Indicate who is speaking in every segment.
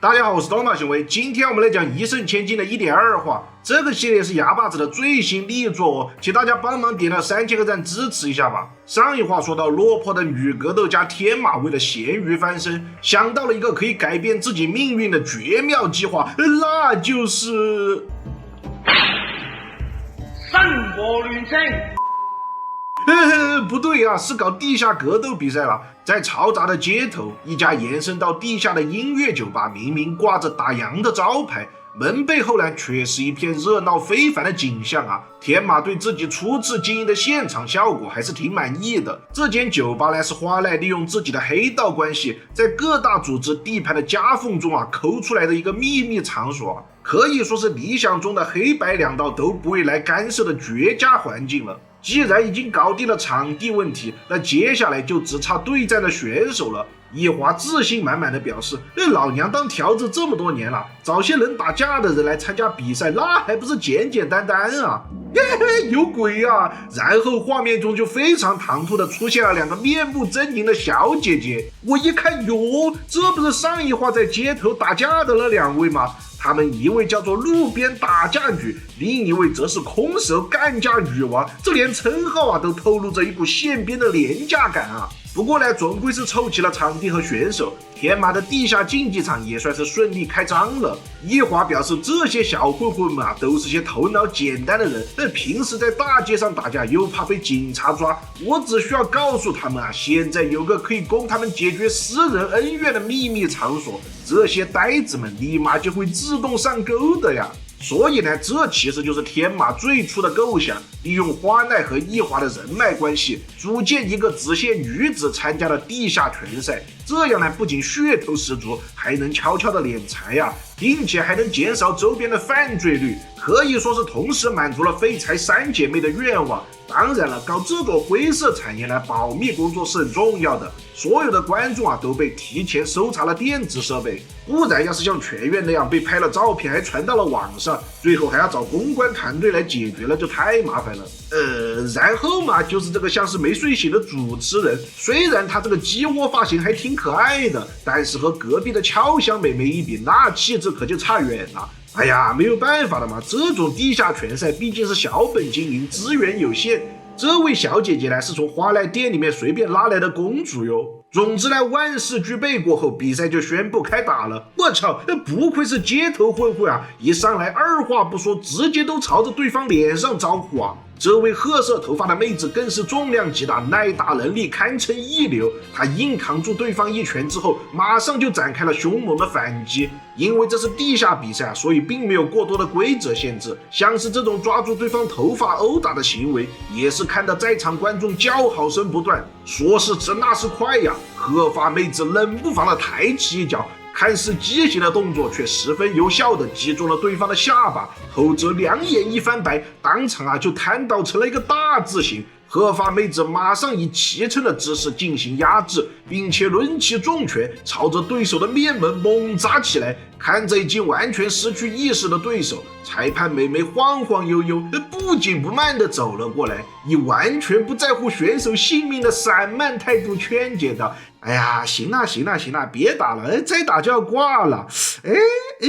Speaker 1: 大家好，我是东马雄威，今天我们来讲一胜千金的1.2话。这个系列是哑巴子的最新力作哦，请大家帮忙点了3000个赞支持一下吧。上一话说到，落魄的女格斗家天马为了咸鱼翻身，想到了一个可以改变自己命运的绝妙计划，那就是
Speaker 2: 生活乱升。
Speaker 1: 不对啊，是搞地下格斗比赛了。在嘈杂的街头，一家延伸到地下的音乐酒吧，明明挂着打烊的招牌，门背后呢却是一片热闹非凡的景象啊！天马对自己初次经营的现场效果还是挺满意的。这间酒吧呢是花奈利用自己的黑道关系，在各大组织地盘的夹缝中抠出来的一个秘密场所可以说是理想中的黑白两道都不会来干涉的绝佳环境了。既然已经搞定了场地问题，那接下来就只差对战的选手了。一华自信满满的表示：“老娘当条子这么多年了，找些能打架的人来参加比赛，那还不是简简单单啊！”有鬼啊！然后画面中就非常唐突的出现了2个面目狰狞的小姐姐。我一看，哟，这不是上一话在街头打架的那2位吗？他们一位叫做路边打架女，另一位则是空手干架女王，这连称号都透露着一股现编的廉价感啊！不过呢，总归是凑齐了场地和选手，天马的地下竞技场也算是顺利开张了。一华表示，这些小混混们都是些头脑简单的人，但平时在大街上打架又怕被警察抓，我只需要告诉他们现在有个可以供他们解决私人恩怨的秘密场所，这些呆子们立马就会自动上钩的呀。所以呢，这其实就是天马最初的构想，利用花奈和一华的人脉关系，组建一个只限女子参加的地下拳赛。这样呢，不仅噱头十足，还能悄悄的敛财呀，并且还能减少周边的犯罪率，可以说是同时满足了废柴3姐妹的愿望。当然了，搞这种灰色产业呢，保密工作是很重要的。所有的观众都被提前搜查了电子设备，不然要是像全院那样被拍了照片还传到了网上，最后还要找公关团队来解决了，就太麻烦了。然后嘛，就是这个像是没睡醒的主持人，虽然他这个鸡窝发型还挺可爱的，但是和隔壁的俏香妹妹一比，那气质可就差远了。哎呀，没有办法了嘛，这种地下拳赛毕竟是小本经营，资源有限。这位小姐姐呢，是从花奈店里面随便拉来的公主哟。总之呢，万事俱备过后，比赛就宣布开打了。我操，不愧是街头混混啊！一上来二话不说，直接都朝着对方脸上招呼啊！这位褐色头发的妹子更是重量级大，耐打能力堪称一流。她硬扛住对方一拳之后，马上就展开了凶猛的反击。因为这是地下比赛，所以并没有过多的规则限制，像是这种抓住对方头发殴打的行为，也是看得在场观众叫好声不断。说是迟那是快呀，褐发妹子冷不防的抬起一脚，看似畸形的动作却十分有效的击中了对方的下巴，后者两眼一翻白，当场就瘫倒成了一个大字形。褐发妹子马上以骑乘的姿势进行压制，并且抡起重拳朝着对手的面门猛砸起来。看着已经完全失去意识的对手，裁判妹妹晃晃悠悠，不紧不慢地走了过来，以完全不在乎选手性命的散漫态度劝解道：“哎呀，行了，别打了，再打就要挂了。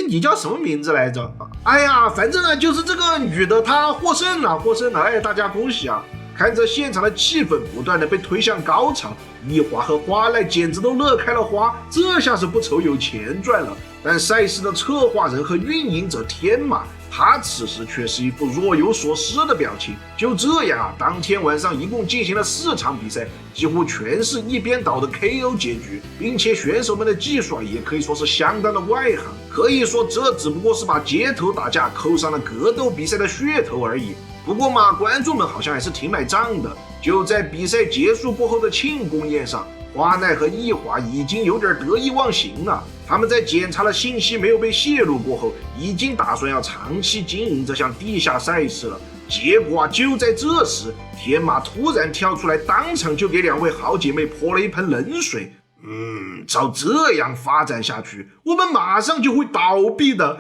Speaker 1: 你叫什么名字来着？哎呀，反正就是这个女的，她获胜了，大家恭喜啊！”看着现场的气氛不断的被推向高潮，一华和花奈简直都乐开了花，这下是不愁有钱赚了。但赛事的策划人和运营者天马，他此时却是一副若有所思的表情。就这样当天晚上一共进行了4场比赛，几乎全是一边倒的 KO 结局，并且选手们的技术也可以说是相当的外行。可以说这只不过是把街头打架扣上了格斗比赛的噱头而已。不过嘛，观众们好像还是挺买账的。就在比赛结束过后的庆功宴上，花奈和一华已经有点得意忘形了。他们在检查了信息没有被泄露过后，已经打算要长期经营这项地下赛事了。结果就在这时，天马突然跳出来，当场就给2位好姐妹泼了一盆冷水。照这样发展下去，我们马上就会倒闭的。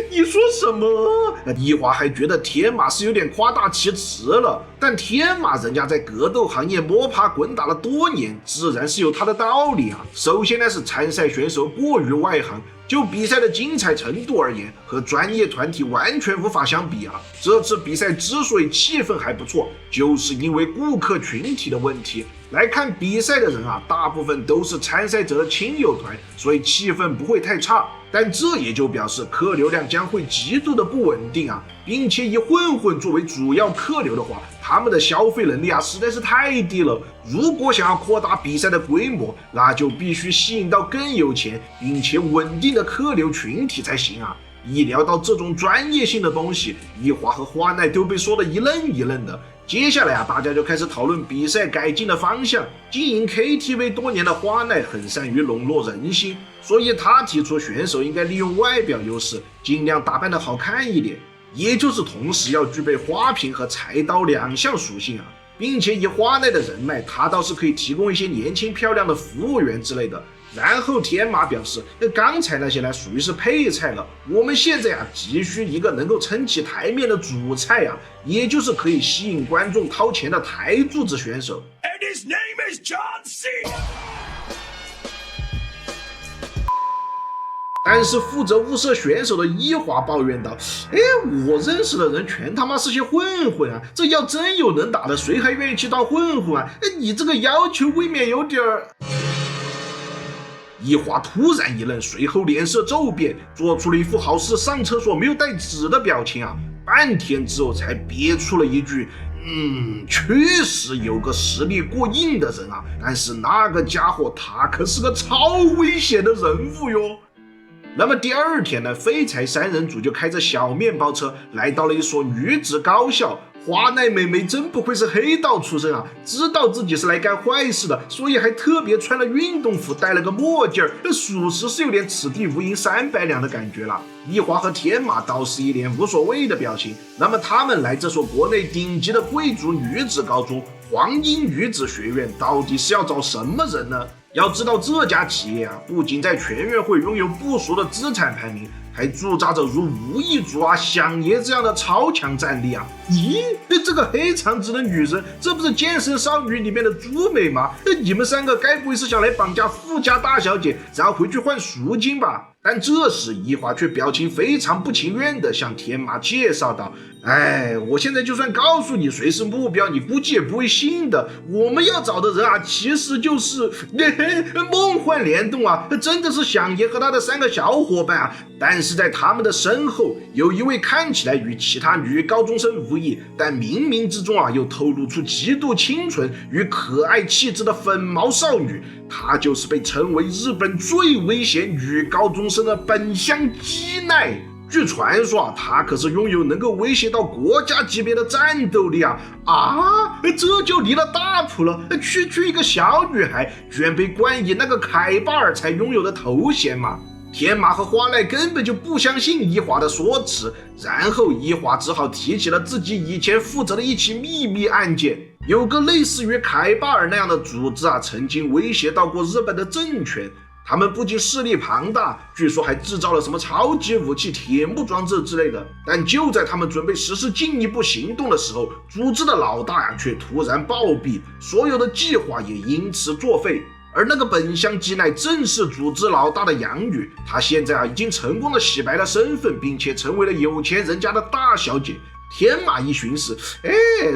Speaker 1: 你说什么？一华还觉得天马是有点夸大其词了，但天马人家在格斗行业摸爬滚打了多年，自然是有他的道理啊。首先呢是参赛选手过于外行，就比赛的精彩程度而言，和专业团体完全无法相比啊！这次比赛之所以气氛还不错，就是因为顾客群体的问题。来看比赛的人啊，大部分都是参赛者的亲友团，所以气氛不会太差。但这也就表示客流量将会极度的不稳定啊，并且以混混作为主要客流的话，他们的消费能力啊实在是太低了。如果想要扩大比赛的规模，那就必须吸引到更有钱并且稳定的客流群体才行啊。一聊到这种专业性的东西，一华和花奈都被说得一愣一愣的。接下来啊，大家就开始讨论比赛改进的方向。经营 KTV 多年的花奈很善于笼络人心，所以他提出选手应该利用外表优势，尽量打扮得好看一点，也就是同时要具备花瓶和柴刀2项属性啊。并且以花奈的人脉，他倒是可以提供一些年轻漂亮的服务员之类的。然后天马表示，刚才那些呢属于是配菜了，我们现在啊急需一个能够撑起台面的主菜啊，也就是可以吸引观众掏钱的台柱子选手。And his name is John Cena。但是负责物色选手的一华抱怨道：“我认识的人全他妈是些混混啊！这要真有能打的，谁还愿意去当混混啊？你这个要求未免有点儿……”一华突然一愣，随后脸色骤变，做出了一副好似上厕所没有带纸的表情啊！半天之后才憋出了一句：“确实有个实力过硬的人啊，但是那个家伙他可是个超危险的人物哟。”那么第二天呢，废柴三人组就开着小面包车来到了一所女子高校。花奈妹妹真不愧是黑道出身啊，知道自己是来干坏事的，所以还特别穿了运动服，戴了个墨镜儿，属实是有点此地无银300两的感觉了。一华和天马倒是一脸无所谓的表情。那么他们来这所国内顶级的贵族女子高中黄英女子学院，到底是要找什么人呢？要知道这家企业啊，不仅在全运会拥有不俗的资产排名，还驻扎着如吴亦祖啊、响爷这样的超强战力啊！咦，这个黑长直的女人，这不是健身少女里面的朱美吗？你们3个该不会是想来绑架富家大小姐，然后回去换赎金吧？但这时一华却表情非常不情愿地向天马介绍道：“我现在就算告诉你谁是目标，你估计也不会信的。我们要找的人啊，其实就是梦幻联动啊，真的是响爷和他的3个小伙伴啊。但是在他们的身后，有一位看起来与其他女高中生无异，但冥冥之中啊又透露出极度清纯与可爱气质的粉毛少女。她就是被称为日本最危险女高中生的本乡基奈。据传说啊，她可是拥有能够威胁到国家级别的战斗力啊！这就离了大谱了。区一个小女孩，居然被冠以那个凯巴尔才拥有的头衔嘛！天马和花奈根本就不相信一华的说辞，然后一华只好提起了自己以前负责的一起秘密案件。有个类似于凯巴尔那样的组织啊，曾经威胁到过日本的政权。他们不仅势力庞大，据说还制造了什么超级武器、铁幕装置之类的。但就在他们准备实施进一步行动的时候，组织的老大却突然暴毙，所有的计划也因此作废。而那个本乡基奈正是组织老大的养女，她现在已经成功的洗白了身份，并且成为了有钱人家的大小姐。天马一寻思，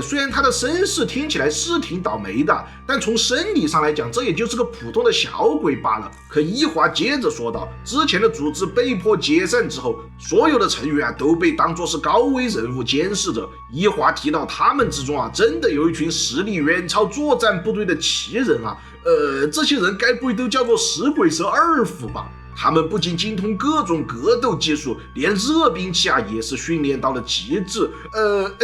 Speaker 1: 虽然他的身世听起来是挺倒霉的，但从生理上来讲，这也就是个普通的小鬼罢了。可一华接着说道，之前的组织被迫解散之后，所有的成员都被当作是高危人物监视着。一华提到他们之中真的有一群实力远超作战部队的奇人啊，这些人该不会都叫做石鬼蛇二府吧？他们不仅精通各种格斗技术，连热兵器也是训练到了极致。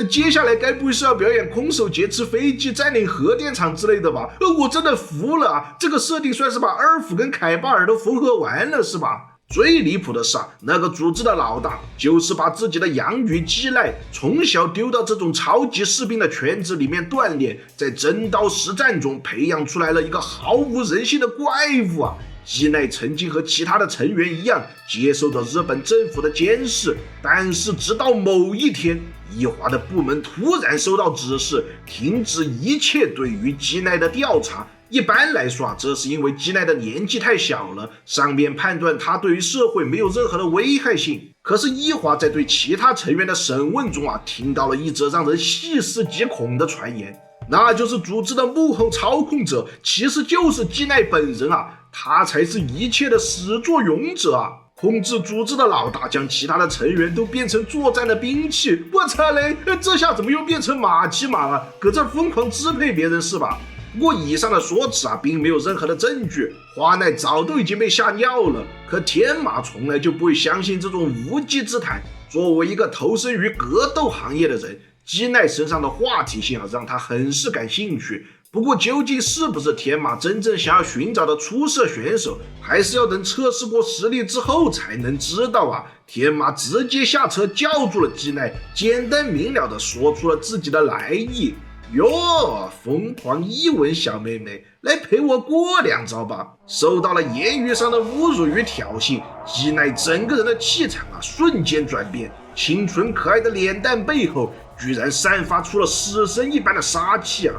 Speaker 1: 接下来该不会是要表演空手劫持飞机、占领核电厂之类的吧？我真的服了啊！这个设定算是把二府跟凯巴尔都缝合完了是吧？最离谱的是那个组织的老大就是把自己的养女基奈从小丢到这种超级士兵的圈子里面锻炼，在真刀实战中培养出来了一个毫无人性的怪物啊！基奈曾经和其他的成员一样接受着日本政府的监视，但是直到某一天，一华的部门突然收到指示，停止一切对于基奈的调查，一般来说这是因为基奈的年纪太小了，上面判断他对于社会没有任何的危害性。可是伊华在对其他成员的审问中听到了一则让人细思极恐的传言，那就是组织的幕后操控者其实就是基奈本人他才是一切的始作俑者控制组织的老大将其他的成员都变成作战的兵器，我操嘞，这下怎么又变成马骑马了？搁这疯狂支配别人是吧？不过以上的说辞并没有任何的证据，华奈早都已经被吓尿了。可天马从来就不会相信这种无稽之谈。作为一个投身于格斗行业的人，基奈身上的话题性让他很是感兴趣。不过究竟是不是天马真正想要寻找的出色选手，还是要等测试过实力之后才能知道天马直接下车叫住了基奈，简单明了的说出了自己的来意。哟，疯狂伊文小妹妹，来陪我过两招吧！受到了言语上的侮辱与挑衅，基奈整个人的气场瞬间转变，清纯可爱的脸蛋背后居然散发出了死神一般的杀气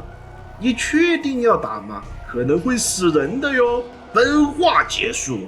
Speaker 1: 你确定要打吗？可能会死人的哟。本话结束。